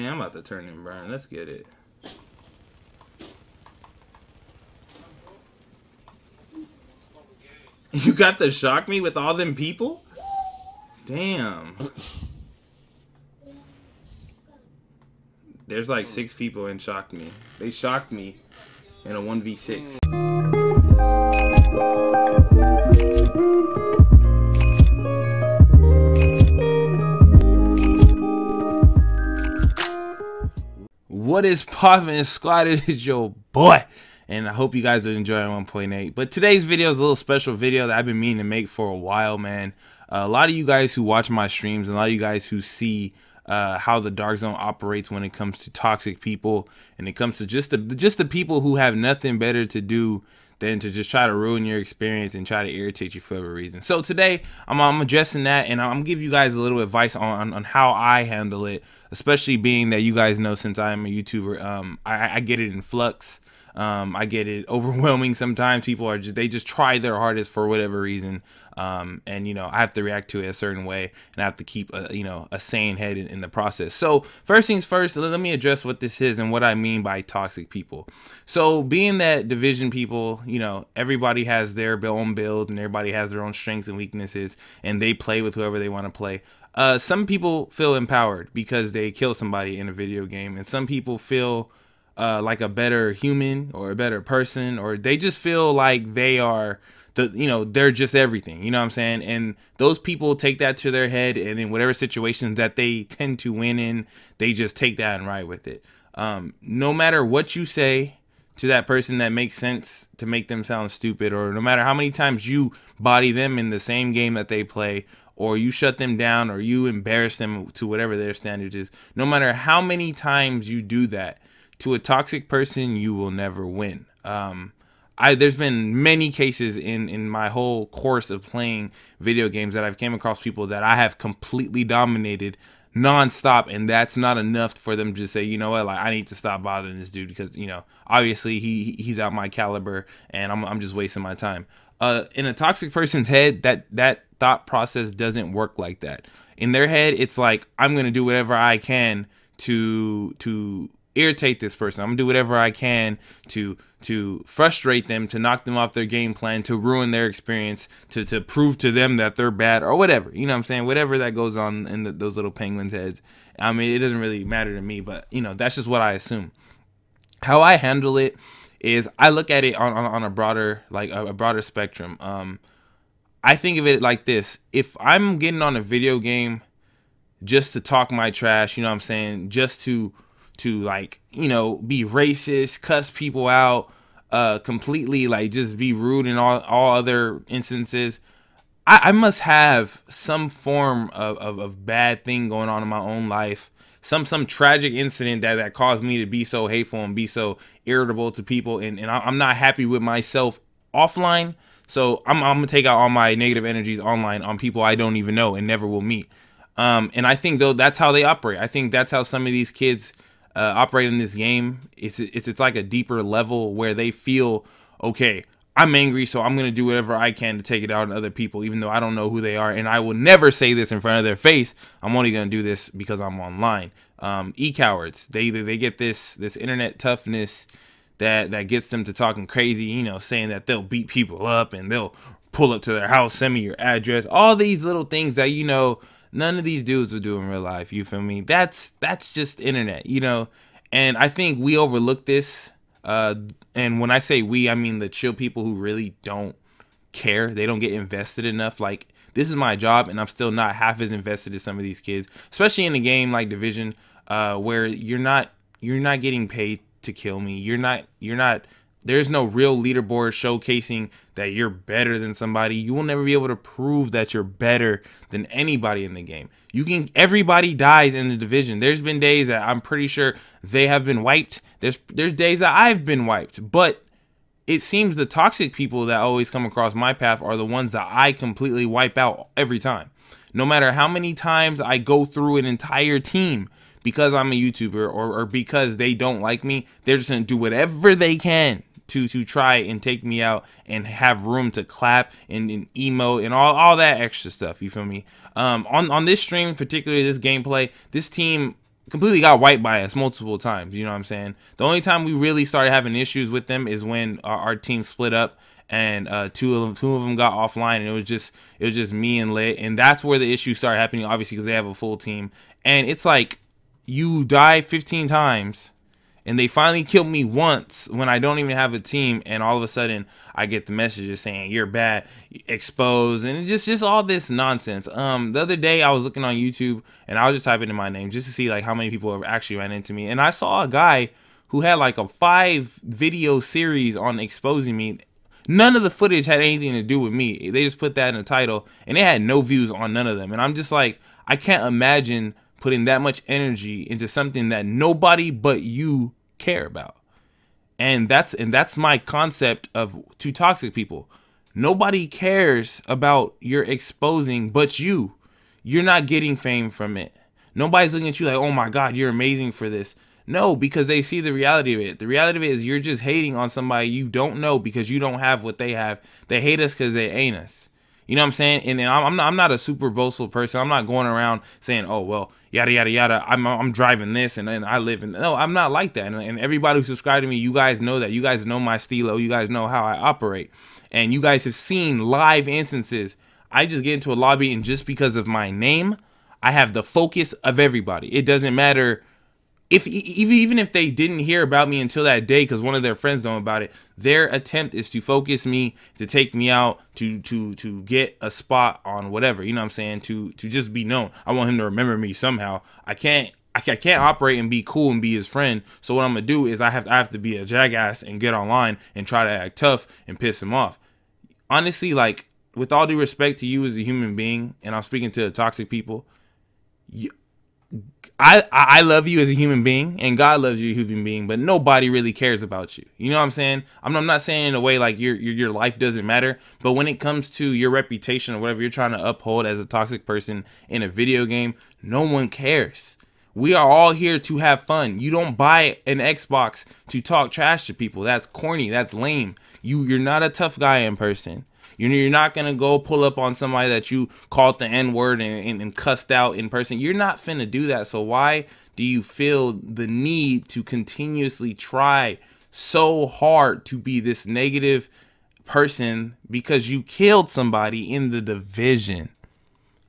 Yeah, I'm about to turn and burn. Let's get it. You got to shock me with all them people? Damn. There's like 6 people in shocked me. They shocked me in a 1v6. What is poppin', squad? It is your boy, and I hope you guys are enjoying 1.8. But today's video is a little special video that I've been meaning to make for a while, man. A lot of you guys who watch my streams and a lot of you guys who see how the Dark Zone operates when it comes to toxic people, and it comes to just the people who have nothing better to do than to just try to ruin your experience and try to irritate you for whatever reason. So today I'm addressing that, and I'm gonna give you guys a little advice on how I handle it, especially being that you guys know, since I am a YouTuber, I get it in flux. I get it overwhelming sometimes. People are they just try their hardest for whatever reason, and you know, I have to react to it a certain way, and I have to keep a sane head in the process. So first things first, let me address what this is and what I mean by toxic people. So being that Division people, you know, everybody has their own build and everybody has their own strengths and weaknesses, and they play with whoever they want to play. Some people feel empowered because they kill somebody in a video game, and some people feel like a better human or a better person, or they just feel like they are they're just everything, you know what I'm saying? And those people take that to their head, and in whatever situations that they tend to win in, they just take that and ride with it. No matter what you say to that person that makes sense to make them sound stupid, or no matter how many times you body them in the same game that they play, or you shut them down, or you embarrass them to whatever their standard is, no matter how many times you do that to a toxic person, you will never win. There's been many cases in my whole course of playing video games that I've came across people that I have completely dominated nonstop, and that's not enough for them to just say, you know what, like, I need to stop bothering this dude because, you know, obviously he's out my caliber and I'm just wasting my time. In a toxic person's head, that thought process doesn't work like that. In their head, it's like, I'm gonna do whatever I can to irritate this person. I'm gonna do whatever I can to frustrate them, to knock them off their game plan, to ruin their experience, to prove to them that they're bad, or whatever, you know what I'm saying? Whatever that goes on in those little penguins' heads. I mean, it doesn't really matter to me, but you know, that's just what I assume. How I handle it is I look at it on a broader, like a broader spectrum. I think of it like this: if I'm getting on a video game just to talk my trash, you know what I'm saying, just to like, you know, be racist, cuss people out, completely like just be rude in all other instances, I must have some form of bad thing going on in my own life, some tragic incident that caused me to be so hateful and be so irritable to people, and I'm not happy with myself offline, so I'm gonna take out all my negative energies online on people I don't even know and never will meet. And I think, though, that's how they operate. I think that's how some of these kids operate in this game. It's like a deeper level where they feel, okay, I'm angry, so I'm gonna do whatever I can to take it out on other people, even though I don't know who they are, and I will never say this in front of their face. I'm only gonna do this because I'm online. E-cowards, they get this internet toughness that gets them to talking crazy, you know, saying that they'll beat people up and they'll pull up to their house, send me your address, all these little things that, you know, none of these dudes will do in real life. You feel me? That's just internet, you know. And I think we overlook this. And when I say we, I mean the chill people who really don't care. They don't get invested enough. Like, this is my job, and I'm still not half as invested as some of these kids, especially in a game like Division, where you're not getting paid to kill me. You're not. There's no real leaderboard showcasing that you're better than somebody. You will never be able to prove that you're better than anybody in the game. Everybody dies in the Division. There's been days that I'm pretty sure they have been wiped. There's days that I've been wiped. But it seems the toxic people that always come across my path are the ones that I completely wipe out every time. No matter how many times I go through an entire team, because I'm a YouTuber or because they don't like me, they're just gonna do whatever they can to try and take me out and have room to clap and emote and all that extra stuff. You feel me? On this stream, particularly this gameplay, this team completely got white by us multiple times. You know what I'm saying? The only time we really started having issues with them is when our team split up, and two of them got offline, and it was just me and Lit, and that's where the issues started happening. Obviously, because they have a full team, and it's like you die 15 times. And they finally killed me once when I don't even have a team, and all of a sudden I get the messages saying you're bad, exposed, and just all this nonsense. The other day I was looking on YouTube and I was just typing in my name just to see like how many people have actually ran into me, and I saw a guy who had like a 5-video series on exposing me. None of the footage had anything to do with me. They just put that in the title, and they had no views on none of them. And I'm just like, I can't imagine putting that much energy into something that nobody but you care about. And that's my concept of two toxic people. Nobody cares about your exposing but you. You're not getting fame from it. Nobody's looking at you like, oh my God, you're amazing for this. No, because they see the reality of it. The reality of it is you're just hating on somebody you don't know because you don't have what they have. They hate us because they ain't us. You know what I'm saying? And I'm not a super boastful person. I'm not going around saying, oh, well, yada, yada, yada. I'm driving this and I live in. No, I'm not like that. And everybody who subscribed to me, you guys know that. You guys know my stilo. You guys know how I operate. And you guys have seen live instances. I just get into a lobby, and just because of my name, I have the focus of everybody. It doesn't matter. Even if they didn't hear about me until that day because one of their friends know about it, their attempt is to focus me, to take me out, to get a spot on whatever, you know what I'm saying, to just be known. I want him to remember me somehow. I can't operate and be cool and be his friend. So what I'm gonna do is I have to be a jackass and get online and try to act tough and piss him off. Honestly, like, with all due respect to you as a human being, and I'm speaking to toxic people, I love you as a human being, and God loves you as a human being, but nobody really cares about you. You know what I'm saying? I'm not saying in a way like your life doesn't matter, but when it comes to your reputation or whatever you're trying to uphold as a toxic person in a video game, no one cares. We are all here to have fun. You don't buy an Xbox to talk trash to people. That's corny. That's lame. You're not a tough guy in person. You're not going to go pull up on somebody that you called the N-word and cussed out in person. You're not finna do that. So why do you feel the need to continuously try so hard to be this negative person because you killed somebody in the division?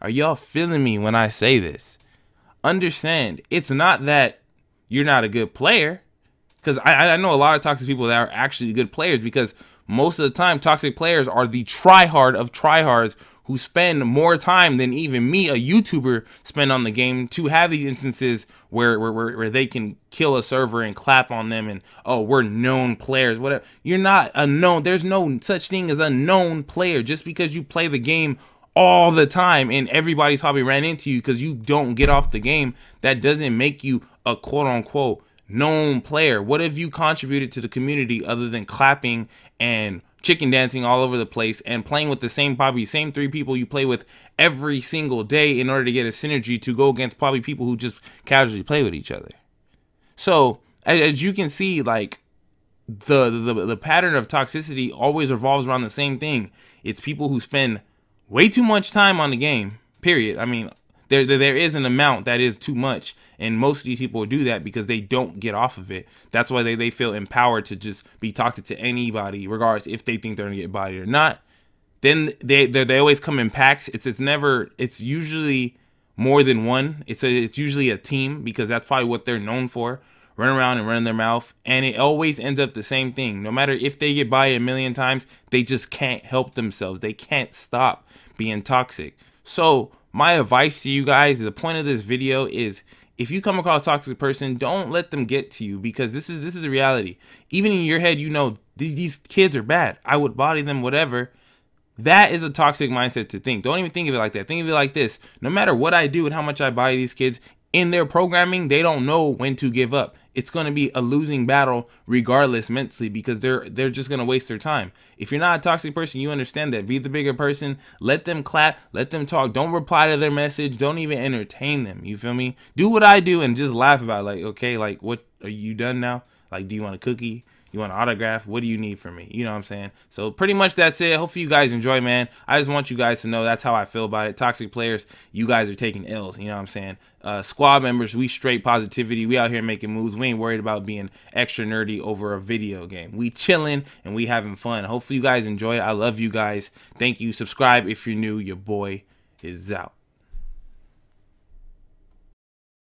Are y'all feeling me when I say this? Understand, it's not that you're not a good player, because I know a lot of toxic people that are actually good players, because most of the time toxic players are the tryhard of tryhards who spend more time than even me, a YouTuber, spend on the game to have these instances where they can kill a server and clap on them and, oh, we're known players, whatever. You're not a known. There's no such thing as a known player. Just because you play the game all the time and everybody's probably ran into you because you don't get off the game, that doesn't make you a quote-unquote known player. What have you contributed to the community other than clapping and chicken dancing all over the place and playing with the same 3 people you play with every single day in order to get a synergy to go against probably people who just casually play with each other? So as you can see, like, the pattern of toxicity always revolves around the same thing. It's people who spend way too much time on the game, period. I mean, there is an amount that is too much, and most of these people do that because they don't get off of it. That's why they feel empowered to just be toxic to anybody, regardless if they think they're gonna get bodied or not. Then they always come in packs. It's usually more than one. It's usually a team, because that's probably what they're known for. Run around and run their mouth, and it always ends up the same thing. No matter if they get by a million times, they just can't help themselves. They can't stop being toxic. So my advice to you guys, the point of this video is, if you come across a toxic person, don't let them get to you, because this is the reality. Even in your head, you know, these kids are bad, I would body them, whatever. That is a toxic mindset to think. Don't even think of it like that. Think of it like this: no matter what I do and how much I body these kids, in their programming, they don't know when to give up. It's going to be a losing battle regardless mentally, because they're just going to waste their time. If you're not a toxic person, you understand that. Be the bigger person. Let them clap. Let them talk. Don't reply to their message. Don't even entertain them. You feel me? Do what I do and just laugh about it. Like, okay, like, what, are you done now? Like, do you want a cookie? You want an autograph? What do you need from me? You know what I'm saying? So pretty much that's it. Hopefully you guys enjoy, man. I just want you guys to know that's how I feel about it. Toxic players, you guys are taking L's. You know what I'm saying? Squad members, we straight positivity. We out here making moves. We ain't worried about being extra nerdy over a video game. We chilling and we having fun. Hopefully you guys enjoy it. I love you guys. Thank you. Subscribe if you're new. Your boy is out.